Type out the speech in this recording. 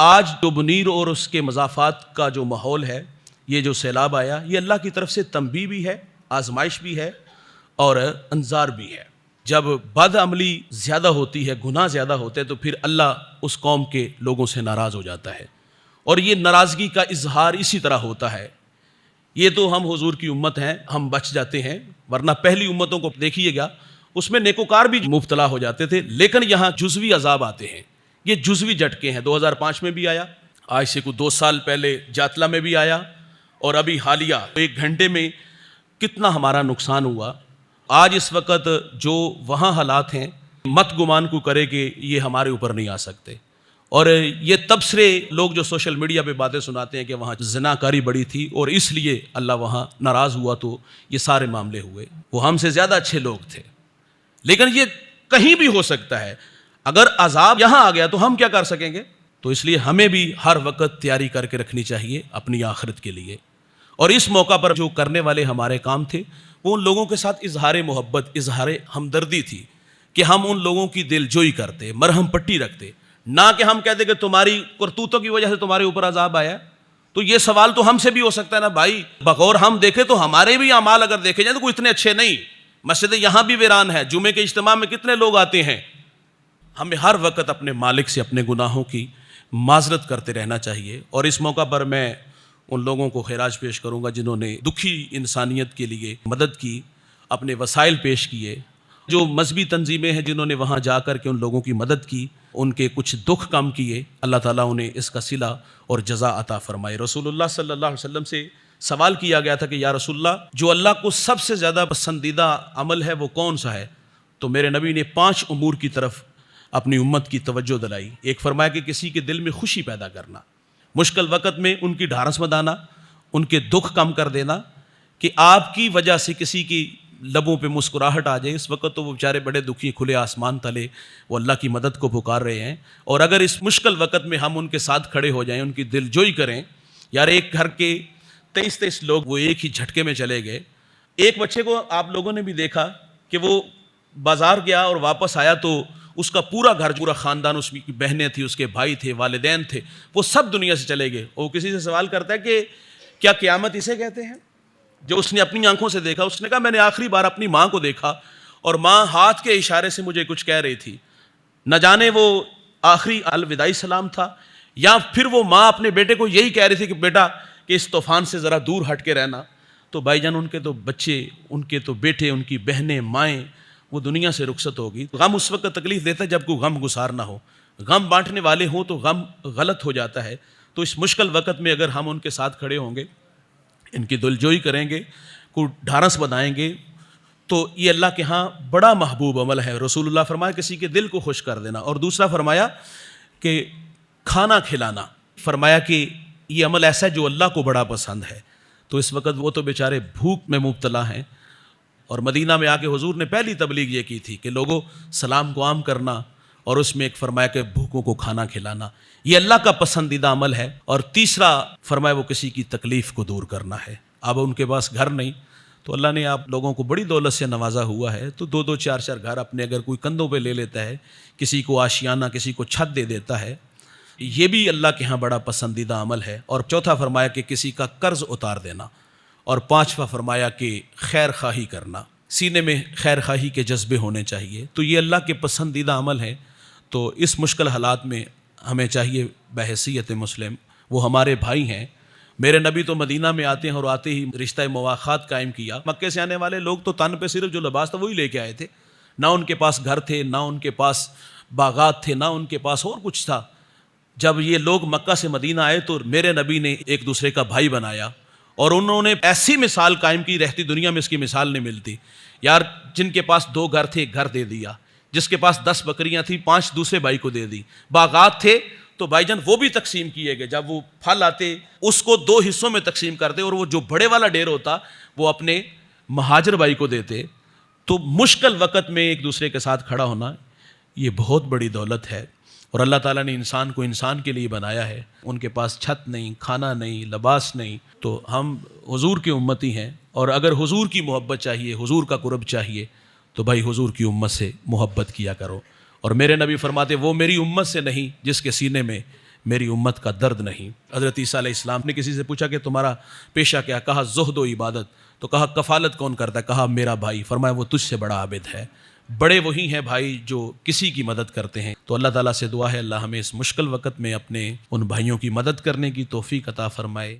آج جو منیر اور اس کے مضافات کا جو ماحول ہے، یہ جو سیلاب آیا، یہ اللہ کی طرف سے تنبیہ بھی ہے، آزمائش بھی ہے اور انذار بھی ہے۔ جب بد عملی زیادہ ہوتی ہے، گناہ زیادہ ہوتے ہیں، تو پھر اللہ اس قوم کے لوگوں سے ناراض ہو جاتا ہے، اور یہ ناراضگی کا اظہار اسی طرح ہوتا ہے۔ یہ تو ہم حضور کی امت ہیں، ہم بچ جاتے ہیں، ورنہ پہلی امتوں کو دیکھیے گا، اس میں نیکوکار بھی مبتلا ہو جاتے تھے، لیکن یہاں جزوی عذاب آتے ہیں۔ یہ جزوی جھٹکے ہیں، 2005 میں بھی آیا، آج سے کوئی 2 سال پہلے جاتلا میں بھی آیا، اور ابھی حالیہ 1 گھنٹے میں کتنا ہمارا نقصان ہوا۔ آج اس وقت جو وہاں حالات ہیں، مت گمان کو کرے کہ یہ ہمارے اوپر نہیں آ سکتے۔ اور یہ تبصرے لوگ جو سوشل میڈیا پہ باتیں سناتے ہیں کہ وہاں زناکاری بڑی تھی اور اس لیے اللہ وہاں ناراض ہوا، تو یہ سارے معاملے ہوئے، وہ ہم سے زیادہ اچھے لوگ تھے۔ لیکن یہ کہیں بھی ہو سکتا ہے، اگر عذاب یہاں آ گیا تو ہم کیا کر سکیں گے؟ تو اس لیے ہمیں بھی ہر وقت تیاری کر کے رکھنی چاہیے اپنی آخرت کے لیے۔ اور اس موقع پر جو کرنے والے ہمارے کام تھے، وہ ان لوگوں کے ساتھ اظہار محبت، اظہار ہمدردی تھی، کہ ہم ان لوگوں کی دل جوئی کرتے، مرہم پٹی رکھتے، نہ کہ ہم کہتے کہ تمہاری کرتوتوں کی وجہ سے تمہارے اوپر عذاب آیا۔ تو یہ سوال تو ہم سے بھی ہو سکتا ہے نا بھائی، بغور ہم دیکھیں تو ہمارے بھی اعمال اگر دیکھے جائیں تو کوئی اتنے اچھے نہیں، مسجد یہاں بھی ویران ہے، جمعے کے اجتماع میں کتنے لوگ آتے ہیں۔ ہمیں ہر وقت اپنے مالک سے اپنے گناہوں کی معذرت کرتے رہنا چاہیے۔ اور اس موقع پر میں ان لوگوں کو خراج پیش کروں گا جنہوں نے دکھی انسانیت کے لیے مدد کی، اپنے وسائل پیش کیے، جو مذہبی تنظیمیں ہیں جنہوں نے وہاں جا کر کے ان لوگوں کی مدد کی، ان کے کچھ دکھ کم کیے، اللہ تعالیٰ انہیں اس کا صلہ اور جزا عطا فرمائے۔ رسول اللہ صلی اللہ علیہ وسلم سے سوال کیا گیا تھا کہ یا رسول اللہ، جو اللہ کو سب سے زیادہ پسندیدہ عمل ہے وہ کون سا ہے؟ تو میرے نبی نے 5 امور کی طرف اپنی امت کی توجہ دلائی۔ ایک فرمایا کہ کسی کے دل میں خوشی پیدا کرنا، مشکل وقت میں ان کی ڈھارس بندانا، ان کے دکھ کم کر دینا، کہ آپ کی وجہ سے کسی کی لبوں پہ مسکراہٹ آ جائے۔ اس وقت تو وہ بیچارے بڑے دکھی، کھلے آسمان تلے وہ اللہ کی مدد کو پکار رہے ہیں، اور اگر اس مشکل وقت میں ہم ان کے ساتھ کھڑے ہو جائیں، ان کی دل جوئی کریں۔ یار ایک گھر کے 23 لوگ وہ ایک ہی جھٹکے میں چلے گئے۔ ایک بچے کو آپ لوگوں نے بھی دیکھا کہ وہ بازار گیا اور واپس آیا تو اس کا پورا گھر، پورا خاندان، اس کی بہنیں تھیں، اس کے بھائی تھے، والدین تھے، وہ سب دنیا سے چلے گئے۔ وہ کسی سے سوال کرتا ہے کہ کیا قیامت اسے کہتے ہیں؟ جو اس نے اپنی آنکھوں سے دیکھا، اس نے کہا میں نے آخری بار اپنی ماں کو دیکھا اور ماں ہاتھ کے اشارے سے مجھے کچھ کہہ رہی تھی، نہ جانے وہ آخری الوداعی سلام تھا، یا پھر وہ ماں اپنے بیٹے کو یہی کہہ رہی تھی کہ بیٹا کہ اس طوفان سے ذرا دور ہٹ کے رہنا۔ تو بھائی جان، ان کے تو بچے، ان کے تو بیٹے، ان کی بہنیں، مائیں، وہ دنیا سے رخصت ہوگی۔ غم اس وقت تکلیف دیتا ہے جب کوئی غم گسار نہ ہو، غم بانٹنے والے ہوں تو غم غلط ہو جاتا ہے۔ تو اس مشکل وقت میں اگر ہم ان کے ساتھ کھڑے ہوں گے، ان کی دلجوئی کریں گے، کو ڈھارس بنائیں گے، تو یہ اللہ کے ہاں بڑا محبوب عمل ہے۔ رسول اللہ فرمایا کسی کے دل کو خوش کر دینا، اور دوسرا فرمایا کہ کھانا کھلانا، فرمایا کہ یہ عمل ایسا ہے جو اللہ کو بڑا پسند ہے۔ تو اس وقت وہ تو بیچارے بھوک میں مبتلا ہیں، اور مدینہ میں آ کے حضور نے پہلی تبلیغ یہ کی تھی کہ لوگوں سلام کو عام کرنا، اور اس میں ایک فرمایا کہ بھوکوں کو کھانا کھلانا، یہ اللہ کا پسندیدہ عمل ہے۔ اور تیسرا فرمایا وہ کسی کی تکلیف کو دور کرنا ہے۔ اب ان کے پاس گھر نہیں، تو اللہ نے آپ لوگوں کو بڑی دولت سے نوازا ہوا ہے، تو 2 4 گھر اپنے اگر کوئی کندھوں پہ لے لیتا ہے، کسی کو آشیانہ، کسی کو چھت دے دیتا ہے، یہ بھی اللہ کے ہاں بڑا پسندیدہ عمل ہے۔ اور چوتھا فرمایا کہ کسی کا قرض اتار دینا، اور 5واں فرمایا کہ خیر خواہی کرنا، سینے میں خیر خواہی کے جذبے ہونے چاہیے۔ تو یہ اللہ کے پسندیدہ عمل ہے۔ تو اس مشکل حالات میں ہمیں چاہیے بحیثیت مسلم، وہ ہمارے بھائی ہیں۔ میرے نبی تو مدینہ میں آتے ہیں اور آتے ہی رشتہ مواخات قائم کیا۔ مکے سے آنے والے لوگ تو تن پہ صرف جو لباس تھا وہی لے کے آئے تھے، نہ ان کے پاس گھر تھے، نہ ان کے پاس باغات تھے، نہ ان کے پاس اور کچھ تھا۔ جب یہ لوگ مکہ سے مدینہ آئے تو میرے نبی نے ایک دوسرے کا بھائی بنایا، اور انہوں نے ایسی مثال قائم کی، رہتی دنیا میں اس کی مثال نہیں ملتی۔ یار جن کے پاس 2 گھر تھے، گھر دے دیا، جس کے پاس 10 بکریاں تھیں، 5 دوسرے بھائی کو دے دی، باغات تھے تو بھائی جان وہ بھی تقسیم کیے گئے، جب وہ پھل آتے اس کو 2 حصوں میں تقسیم کرتے، اور وہ جو بڑے والا ڈھیر ہوتا وہ اپنے مہاجر بھائی کو دیتے۔ تو مشکل وقت میں ایک دوسرے کے ساتھ کھڑا ہونا یہ بہت بڑی دولت ہے، اور اللہ تعالیٰ نے انسان کو انسان کے لیے بنایا ہے۔ ان کے پاس چھت نہیں، کھانا نہیں، لباس نہیں، تو ہم حضور کے امتی ہیں، اور اگر حضور کی محبت چاہیے، حضور کا قرب چاہیے، تو بھائی حضور کی امت سے محبت کیا کرو۔ اور میرے نبی فرماتے وہ میری امت سے نہیں جس کے سینے میں میری امت کا درد نہیں۔ حضرت عیسیٰ علیہ السلام نے کسی سے پوچھا کہ تمہارا پیشہ کیا؟ کہا زہد و عبادت۔ تو کہا کفالت کون کرتا ہے؟ کہا میرا بھائی۔ فرمایا وہ تجھ سے بڑا عابد ہے۔ بڑے وہی ہیں بھائی جو کسی کی مدد کرتے ہیں۔ تو اللہ تعالیٰ سے دعا ہے اللہ ہمیں اس مشکل وقت میں اپنے ان بھائیوں کی مدد کرنے کی توفیق عطا فرمائے۔